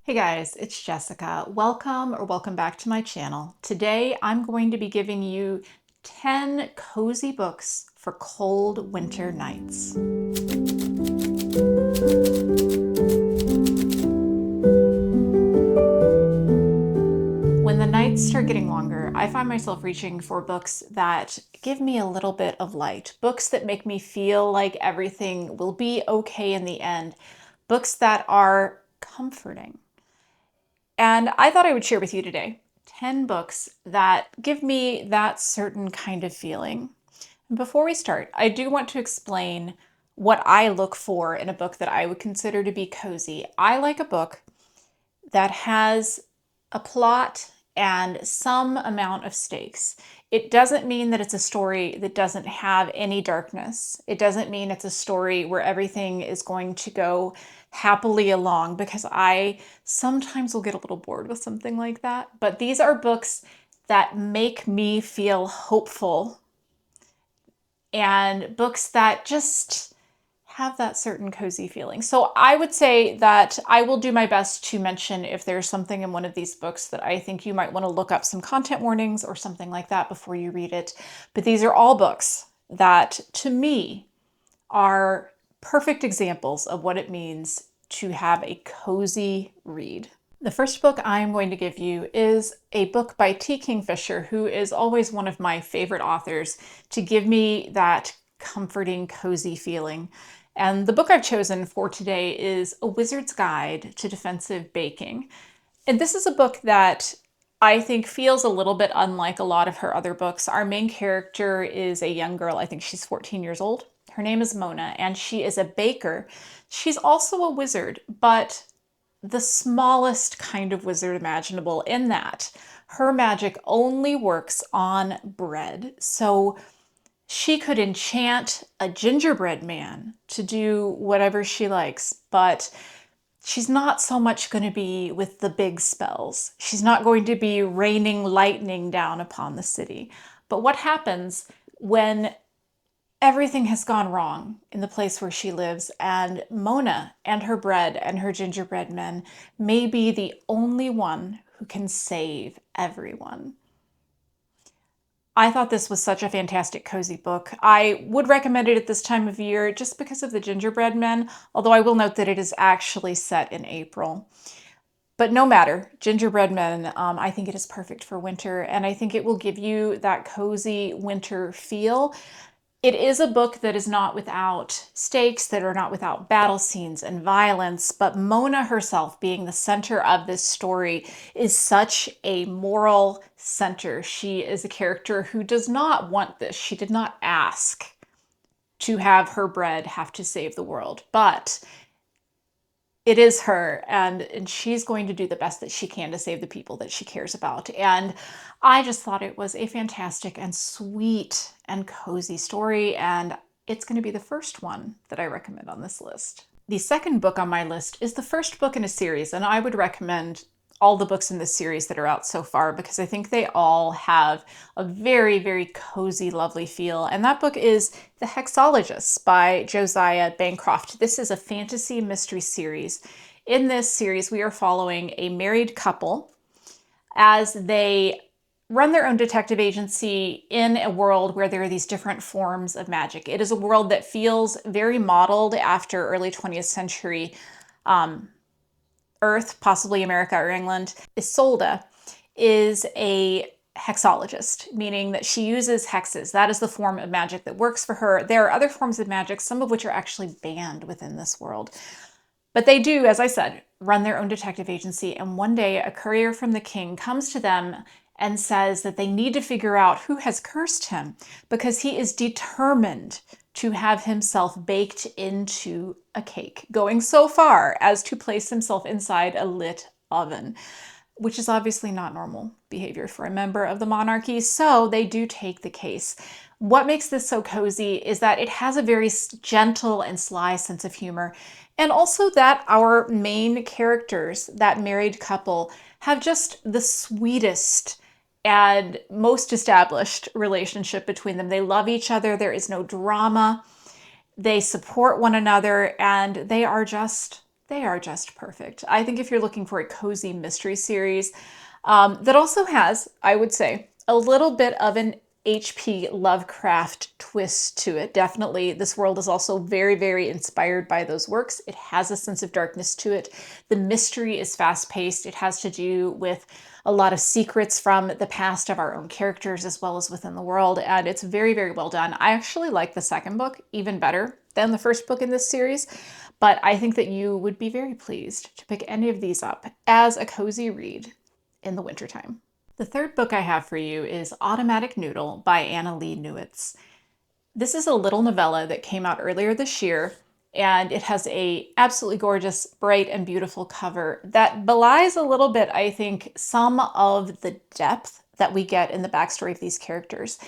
Hey guys, it's Jessica. Welcome back to my channel. Today I'm going to be giving you 10 cozy books for cold winter nights. When the nights start getting longer, I find myself reaching for books that give me a little bit of light, books that make me feel like everything will be okay in the end, books that are comforting. And I thought I would share with you today 10 books that give me that certain kind of feeling. And before we start, I do want to explain what I look for in a book that I would consider to be cozy. I like a book that has a plot and some amount of stakes. It doesn't mean that it's a story that doesn't have any darkness. It doesn't mean it's a story where everything is going to go happily along, because I sometimes will get a little bored with something like that. But these are books that make me feel hopeful and books that just have that certain cozy feeling. So I would say that I will do my best to mention if there's something in one of these books that I think you might want to look up some content warnings or something like that before you read it. But these are all books that, to me, are perfect examples of what it means to have a cozy read. The first book I'm going to give you is a book by T. Kingfisher, who is always one of my favorite authors to give me that comforting, cozy feeling. And the book I've chosen for today is A Wizard's Guide to Defensive Baking. And this is a book that I think feels a little bit unlike a lot of her other books. Our main character is a young girl. I think she's 14 years old. Her name is Mona, and she is a baker. She's also a wizard, but the smallest kind of wizard imaginable, in that her magic only works on bread. So she could enchant a gingerbread man to do whatever she likes, but she's not so much going to be with the big spells. She's not going to be raining lightning down upon the city. But what happens when everything has gone wrong in the place where she lives, and Mona and her bread and her gingerbread men may be the only one who can save everyone? I thought this was such a fantastic, cozy book. I would recommend it at this time of year just because of the gingerbread men, although I will note that it is actually set in April. But no matter, gingerbread men, I think it is perfect for winter, and I think it will give you that cozy winter feel. It is a book that is not without stakes, that are not without battle scenes and violence, but Mona herself, being the center of this story, is such a moral center. She is a character who does not want this. She did not ask to have her bread have to save the world, but it is her, and she's going to do the best that she can to save the people that she cares about. And I just thought it was a fantastic and sweet and cozy story, and it's going to be the first one that I recommend on this list. The second book on my list is the first book in a series, and I would recommend all the books in this series that are out so far because I think they all have a very, very cozy, lovely feel. And that book is The Hexologists by Josiah Bancroft. This is a fantasy mystery series. In this series, we are following a married couple as they run their own detective agency in a world where there are these different forms of magic. It is a world that feels very modeled after early 20th century Earth, possibly America or England. Isolde is a hexologist, meaning that she uses hexes. That is the form of magic that works for her. There are other forms of magic, some of which are actually banned within this world. But they do, as I said, run their own detective agency. And one day a courier from the king comes to them and says that they need to figure out who has cursed him, because he is determined to have himself baked into a cake, going so far as to place himself inside a lit oven, which is obviously not normal behavior for a member of the monarchy. So they do take the case. What makes this so cozy is that it has a very gentle and sly sense of humor, and also that our main characters, that married couple, have just the sweetest and most established relationship between them. They love each other. There is no drama. They support one another, and they are just They are just perfect. I think if you're looking for a cozy mystery series that also has, I would say, a little bit of an H.P. Lovecraft twist to it. Definitely, this world is also very, very inspired by those works. It has a sense of darkness to it. The mystery is fast-paced. It has to do with a lot of secrets from the past of our own characters as well as within the world, and it's very, very well done. I actually like the second book even better than the first book in this series, but I think that you would be very pleased to pick any of these up as a cozy read in the wintertime. The third book I have for you is Automatic Noodle by Annalee Newitz. This is a little novella that came out earlier this year, and it has a absolutely gorgeous, bright, and beautiful cover that belies a little bit, I think, some of the depth that we get in the backstory of these characters.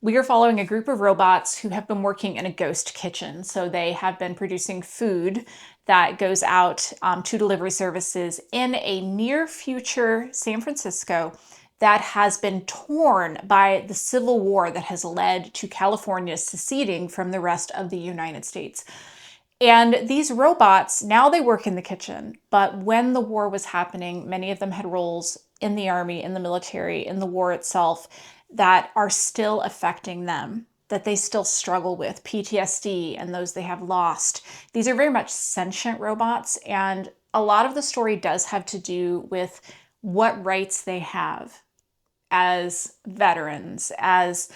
We are following a group of robots who have been working in a ghost kitchen. So they have been producing food that goes out to delivery services in a near future San Francisco that has been torn by the Civil War that has led to California seceding from the rest of the United States. And these robots, now they work in the kitchen, but when the war was happening, many of them had roles in the army, in the military, in the war itself that are still affecting them, that they still struggle with, PTSD and those they have lost. These are very much sentient robots, and a lot of the story does have to do with what rights they have as veterans, as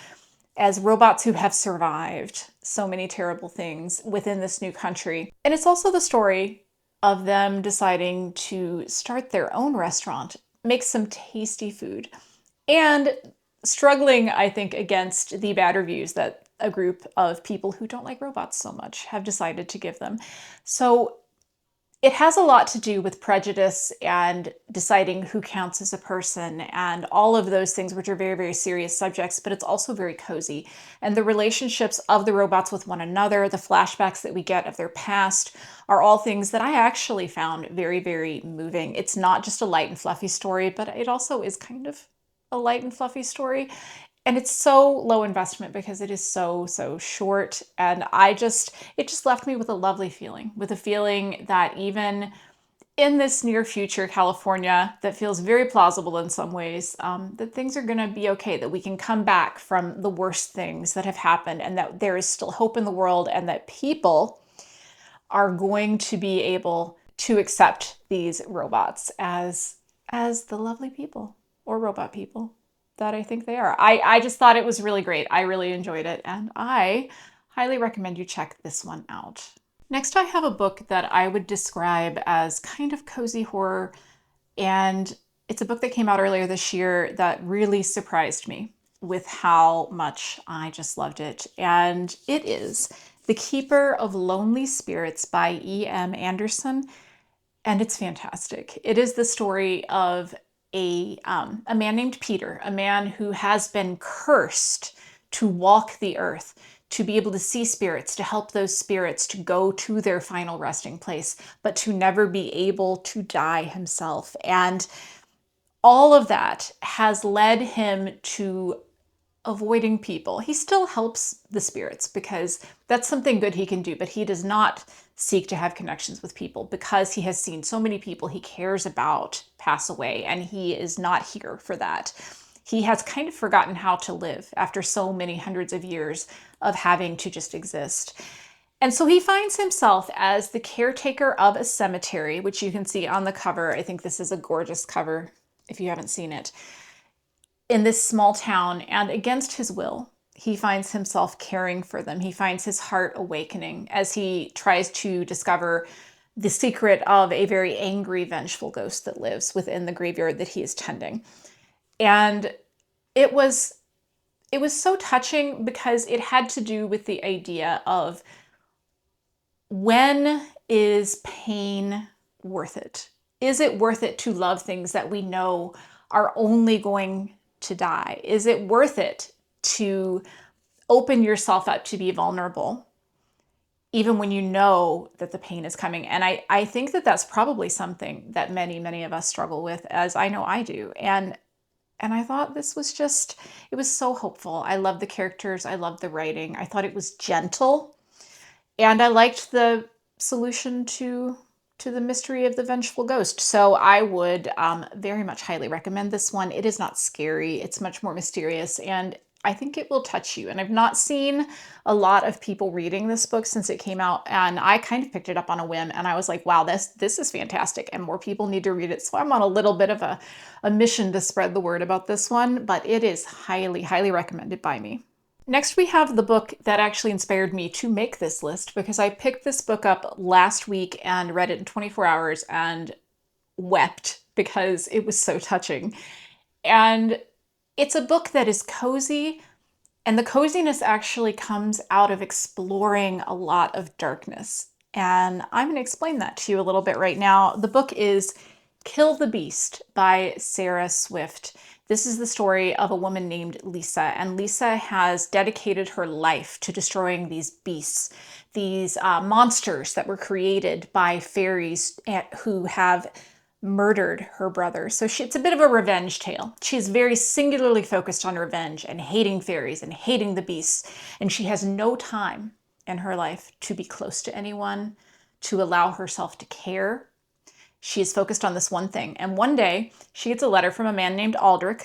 robots who have survived so many terrible things within this new country. And it's also the story of them deciding to start their own restaurant, make some tasty food, and struggling, I think, against the bad reviews that a group of people who don't like robots so much have decided to give them. So it has a lot to do with prejudice and deciding who counts as a person and all of those things, which are very, very serious subjects, but it's also very cozy. And the relationships of the robots with one another, the flashbacks that we get of their past, are all things that I actually found very, very moving. It's not just a light and fluffy story, but it also is kind of a light and fluffy story. And it's so low investment because it is so, so short. And it just left me with a lovely feeling, with a feeling that even in this near future California that feels very plausible in some ways, that things are going to be okay, that we can come back from the worst things that have happened, and that there is still hope in the world, and that people are going to be able to accept these robots as the lovely people or robot people that I think they are. I just thought it was really great. I really enjoyed it, and I highly recommend you check this one out. Next, I have a book that I would describe as kind of cozy horror, and it's a book that came out earlier this year that really surprised me with how much I just loved it. And it is The Keeper of Lonely Spirits by E.M. Anderson, and it's fantastic. It is the story of a man named Peter, a man who has been cursed to walk the earth, to be able to see spirits, to help those spirits to go to their final resting place, but to never be able to die himself. And all of that has led him to avoiding people. He still helps the spirits because that's something good he can do, but he does not seek to have connections with people because he has seen so many people he cares about pass away, and he is not here for that. He has kind of forgotten how to live after so many hundreds of years of having to just exist. And so he finds himself as the caretaker of a cemetery, which you can see on the cover. I think this is a gorgeous cover if you haven't seen it. In this small town, and against his will, he finds himself caring for them. He finds his heart awakening as he tries to discover the secret of a very angry, vengeful ghost that lives within the graveyard that he is tending. And it was so touching because it had to do with the idea of, when is pain worth it? Is it worth it to love things that we know are only going to die? Is it worth it to open yourself up to be vulnerable, even when you know that the pain is coming? And I think that that's probably something that many, many of us struggle with, as I know I do. And I thought this was just, it was so hopeful. I loved the characters. I loved the writing. I thought it was gentle. And I liked the solution to to the mystery of the vengeful ghost. So I would very much highly recommend this one. It is not scary. It's much more mysterious, and I think it will touch you. And I've not seen a lot of people reading this book since it came out, and I kind of picked it up on a whim, and I was like, wow, this is fantastic, and more people need to read it. So I'm on a little bit of a mission to spread the word about this one, but it is highly, highly recommended by me. Next, we have the book that actually inspired me to make this list, because I picked this book up last week and read it in 24 hours and wept because it was so touching. And it's a book that is cozy, and the coziness actually comes out of exploring a lot of darkness. And I'm going to explain that to you a little bit right now. The book is Kill the Beast by Serra Swift. This is the story of a woman named Lisa, and Lisa has dedicated her life to destroying these beasts, these monsters that were created by fairies who have murdered her brother. So it's a bit of a revenge tale. She's very singularly focused on revenge and hating fairies and hating the beasts, and she has no time in her life to be close to anyone, to allow herself to care. She is focused on this one thing. And one day she gets a letter from a man named Aldrich,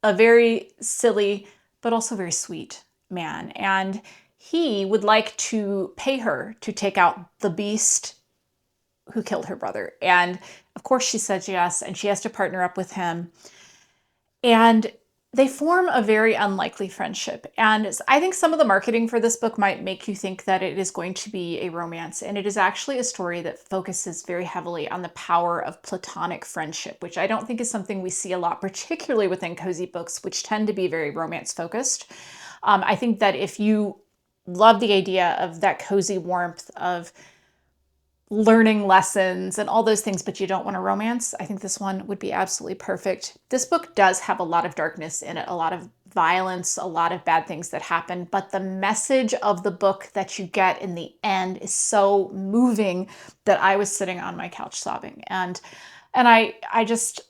a very silly, but also very sweet man. And he would like to pay her to take out the beast who killed her brother. And of course she says yes, and she has to partner up with him. And they form a very unlikely friendship. And I think some of the marketing for this book might make you think that it is going to be a romance. And it is actually a story that focuses very heavily on the power of platonic friendship, which I don't think is something we see a lot, particularly within cozy books, which tend to be very romance focused. I think that if you love the idea of that cozy warmth of learning lessons and all those things, but you don't want a romance, I think this one would be absolutely perfect. This book does have a lot of darkness in it, a lot of violence, a lot of bad things that happen, but the message of the book that you get in the end is so moving that I was sitting on my couch sobbing. And I just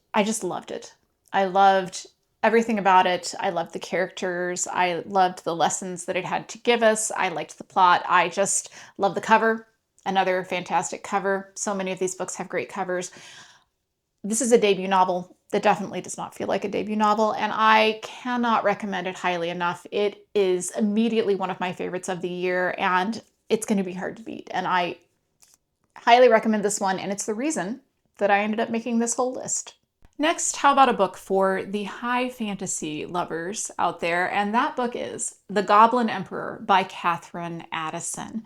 loved it. I loved everything about it. I loved the characters. I loved the lessons that it had to give us. I liked the plot. I just love the cover. Another fantastic cover. So many of these books have great covers. This is a debut novel that definitely does not feel like a debut novel, and I cannot recommend it highly enough. It is immediately one of my favorites of the year, and it's going to be hard to beat. And I highly recommend this one, and it's the reason that I ended up making this whole list. Next, how about a book for the high fantasy lovers out there? And that book is The Goblin Emperor by Katherine Addison.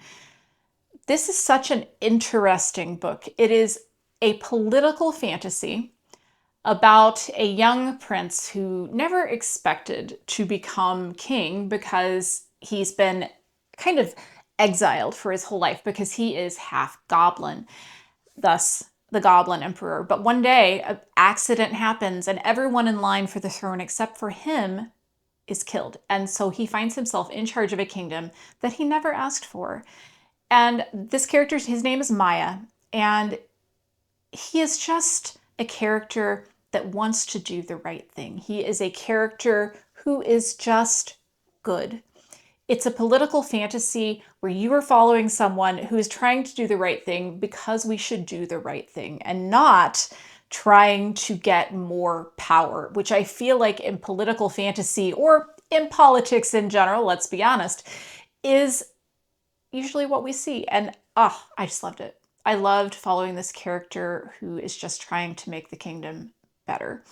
This is such an interesting book. It is a political fantasy about a young prince who never expected to become king because he's been kind of exiled for his whole life because he is half goblin, thus the Goblin Emperor. But one day, an accident happens and everyone in line for the throne except for him is killed. And so he finds himself in charge of a kingdom that he never asked for. And this character, his name is Maya, and he is just a character that wants to do the right thing. He is a character who is just good. It's a political fantasy where you are following someone who is trying to do the right thing because we should do the right thing and not trying to get more power, which I feel like in political fantasy or in politics in general, let's be honest, is usually what we see. And I just loved it. I loved following this character who is just trying to make the kingdom better.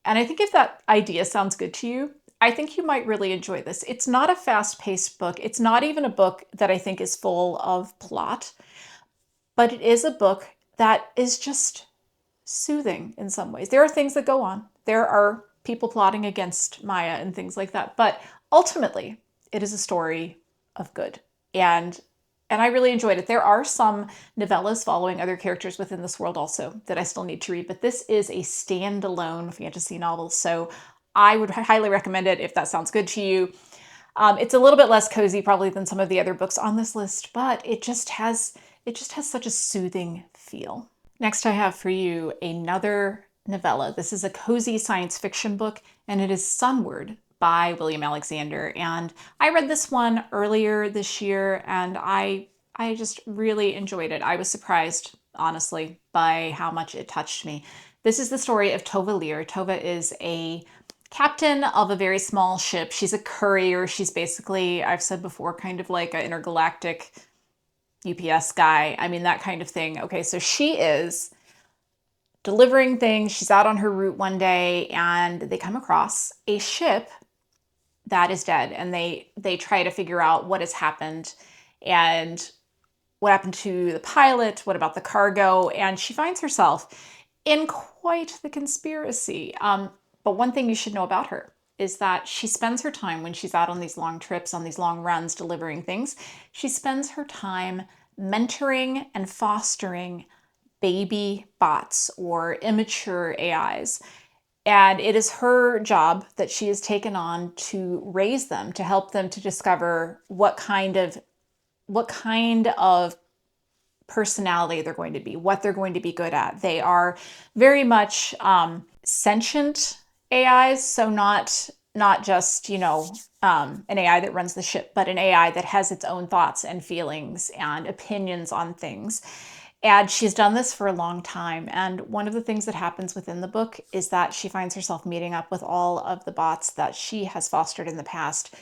And I think if that idea sounds good to you, I think you might really enjoy this. It's not a fast-paced book. It's not even a book that I think is full of plot, but it is a book that is just soothing in some ways. There are things that go on. There are people plotting against Maya and things like that, but ultimately it is a story of good. And I really enjoyed it. There are some novellas following other characters within this world also that I still need to read, but this is a standalone fantasy novel, so I would highly recommend it if that sounds good to you. It's a little bit less cozy probably than some of the other books on this list, but it just has such a soothing feel. Next, I have for you another novella. This is a cozy science fiction book, and it is Sunward by William Alexander. And I read this one earlier this year, and I just really enjoyed it. I was surprised honestly, by how much it touched me. This is the story of Tova Lear. Tova is a captain of a very small ship. She's a courier. She's basically, I've said before, kind of like an intergalactic UPS guy. I mean, that kind of thing. Okay, so she is delivering things. She's out on her route one day and they come across a ship that is dead, and they try to figure out what has happened and what happened to the pilot, what about the cargo, and she finds herself in quite the conspiracy. But one thing you should know about her is that she spends her time when she's out on these long trips, on these long runs delivering things, she spends her time mentoring and fostering baby bots or immature AIs. And it is her job that she has taken on to raise them, to help them to discover what kind of personality they're going to be, what they're going to be good at. They are very much sentient AIs, so not just, an AI that runs the ship, but an AI that has its own thoughts and feelings and opinions on things. And she's done this for a long time. And one of the things that happens within the book is that she finds herself meeting up with all of the bots that she has fostered in the past.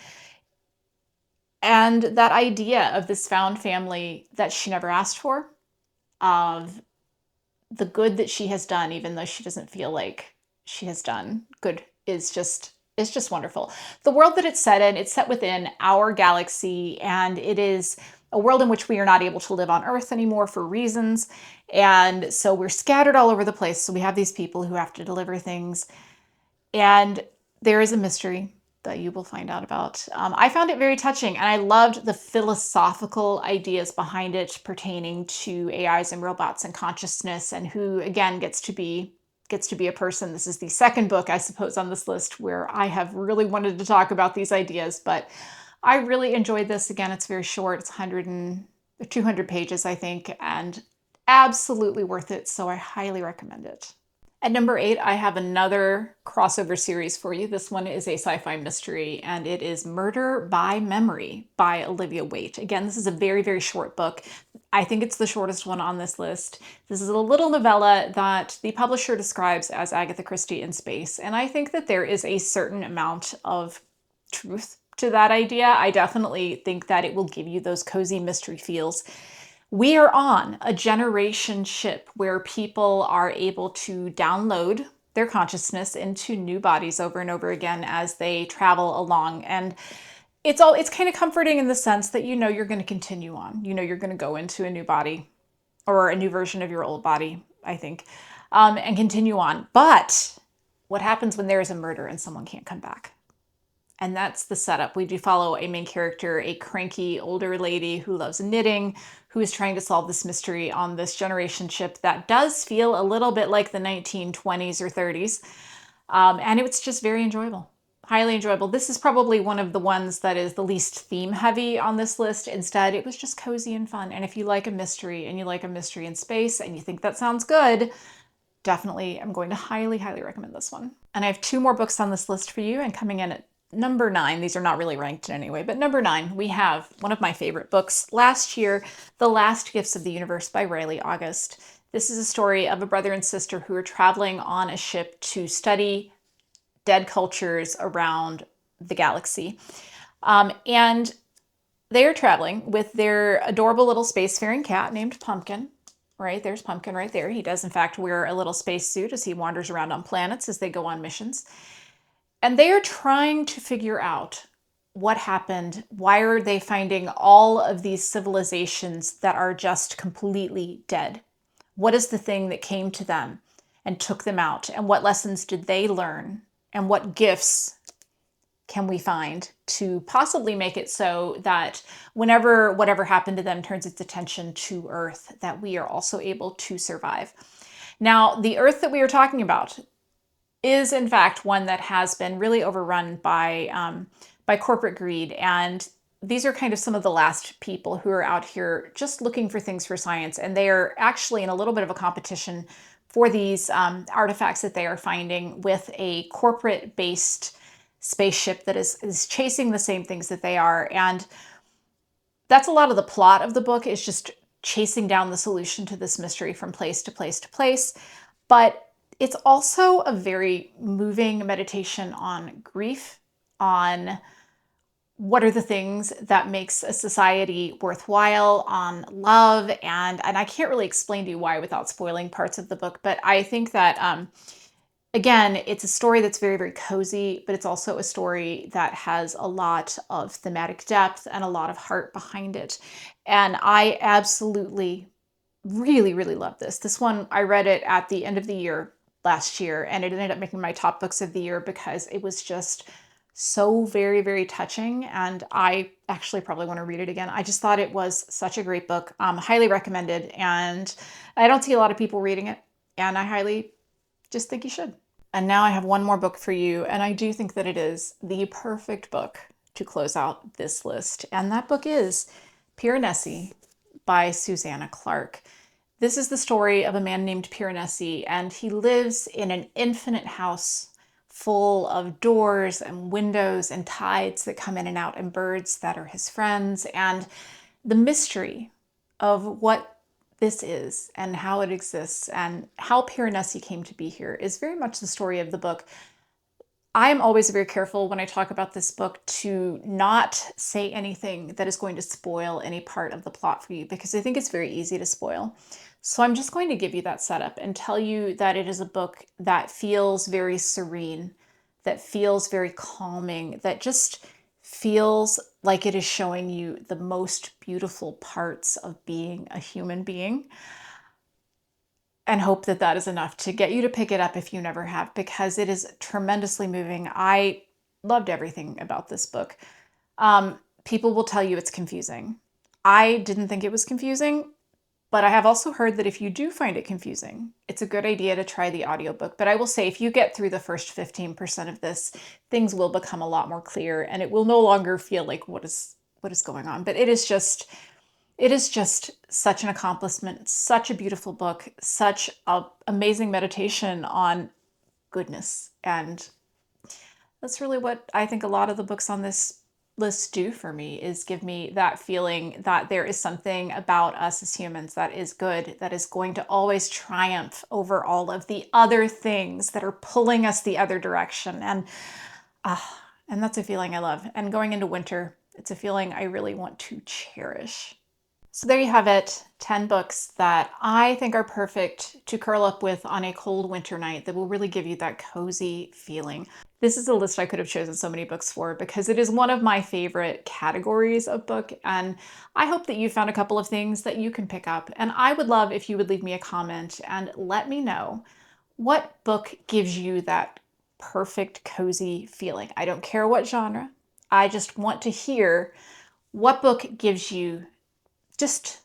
And that idea of this found family that she never asked for, of the good that she has done, even though she doesn't feel like she has done good, is just wonderful. The world that it's set within our galaxy, and it is a world in which we are not able to live on Earth anymore for reasons. And so we're scattered all over the place. So we have these people who have to deliver things. And there is a mystery that you will find out about. I found it very touching, and I loved the philosophical ideas behind it pertaining to AIs and robots and consciousness, and who, again, gets to be a person. This is the second book, I suppose, on this list where I have really wanted to talk about these ideas, but I really enjoyed this. Again, it's very short. It's 200 pages, I think, and absolutely worth it. So I highly recommend it. At number 8, I have another crossover series for you. This one is a sci-fi mystery, and it is Murder by Memory by Olivia Waite. Again, this is a very, very short book. I think it's the shortest one on this list. This is a little novella that the publisher describes as Agatha Christie in space, and I think that there is a certain amount of truth to that idea. I definitely think that it will give you those cozy mystery feels. We are on a generation ship where people are able to download their consciousness into new bodies over and over again as they travel along. And it's kind of comforting in the sense that you're going to continue on. You're going to go into a new body or a new version of your old body, I think, and continue on. But what happens when there is a murder and someone can't come back? And that's the setup. We do follow a main character, a cranky older lady who loves knitting, who is trying to solve this mystery on this generation ship that does feel a little bit like the 1920s or 30s. And it's just very enjoyable, highly enjoyable. This is probably one of the ones that is the least theme heavy on this list. Instead, it was just cozy and fun. And if you like a mystery and you like a mystery in space and you think that sounds good, definitely I'm going to highly, highly recommend this one. And I have 2 more books on this list for you, and coming in at number 9, these are not really ranked in any way, but number 9, we have one of my favorite books last year, The Last Gifts of the Universe by Riley August. This is a story of a brother and sister who are traveling on a ship to study dead cultures around the galaxy. And they are traveling with their adorable little spacefaring cat named Pumpkin. Right, there's Pumpkin right there. He does, in fact, wear a little spacesuit as he wanders around on planets as they go on missions. And they are trying to figure out what happened. Why are they finding all of these civilizations that are just completely dead? What is the thing that came to them and took them out? And what lessons did they learn? And what gifts can we find to possibly make it so that whenever whatever happened to them turns its attention to Earth, that we are also able to survive? Now, the Earth that we are talking about is in fact one that has been really overrun by corporate greed. And these are kind of some of the last people who are out here just looking for things for science. And they are actually in a little bit of a competition for these artifacts that they are finding with a corporate-based spaceship that is chasing the same things that they are. And that's a lot of the plot of the book, is just chasing down the solution to this mystery from place to place to place. But it's also a very moving meditation on grief, on what are the things that makes a society worthwhile, on love, and I can't really explain to you why without spoiling parts of the book, but I think that again, it's a story that's very, very cozy, but it's also a story that has a lot of thematic depth and a lot of heart behind it. And I absolutely, really, really love this. This one, I read it at the end of the year last year, and it ended up making my top books of the year because it was just so very, very touching. And I actually probably want to read it again. I just thought it was such a great book, highly recommended. And I don't see a lot of people reading it, and I highly just think you should. And now I have one more book for you, and I do think that it is the perfect book to close out this list. And that book is Piranesi by Susanna Clarke. This is the story of a man named Piranesi, and he lives in an infinite house full of doors and windows and tides that come in and out and birds that are his friends. And the mystery of what this is and how it exists and how Piranesi came to be here is very much the story of the book. I am always very careful when I talk about this book to not say anything that is going to spoil any part of the plot for you, because I think it's very easy to spoil. So I'm just going to give you that setup and tell you that it is a book that feels very serene, that feels very calming, that just feels like it is showing you the most beautiful parts of being a human being. And hope that that is enough to get you to pick it up if you never have, because it is tremendously moving. I loved everything about this book. People will tell you it's confusing. I didn't think it was confusing, but I have also heard that if you do find it confusing, it's a good idea to try the audiobook. But I will say, if you get through the first 15% of this, things will become a lot more clear, and it will no longer feel like what is going on. But it is just such an accomplishment, such a beautiful book, such an amazing meditation on goodness. And that's really what I think a lot of the books on this list do for me, is give me that feeling that there is something about us as humans that is good, that is going to always triumph over all of the other things that are pulling us the other direction. And that's a feeling I love. And going into winter, it's a feeling I really want to cherish. So there you have it, 10 books that I think are perfect to curl up with on a cold winter night that will really give you that cozy feeling. This is a list I could have chosen so many books for, because it is one of my favorite categories of book, and I hope that you found a couple of things that you can pick up. And I would love if you would leave me a comment and let me know what book gives you that perfect cozy feeling. I don't care what genre. I just want to hear what book gives you just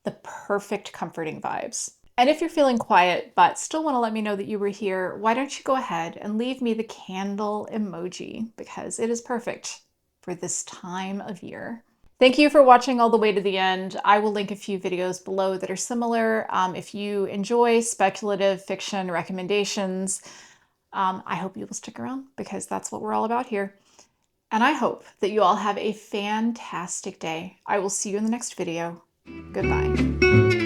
the perfect comforting vibes. And if you're feeling quiet but still want to let me know that you were here, why don't you go ahead and leave me the candle emoji, because it is perfect for this time of year. Thank you for watching all the way to the end. I will link a few videos below that are similar. If you enjoy speculative fiction recommendations, I hope you will stick around, because that's what we're all about here. And I hope that you all have a fantastic day. I will see you in the next video. Goodbye.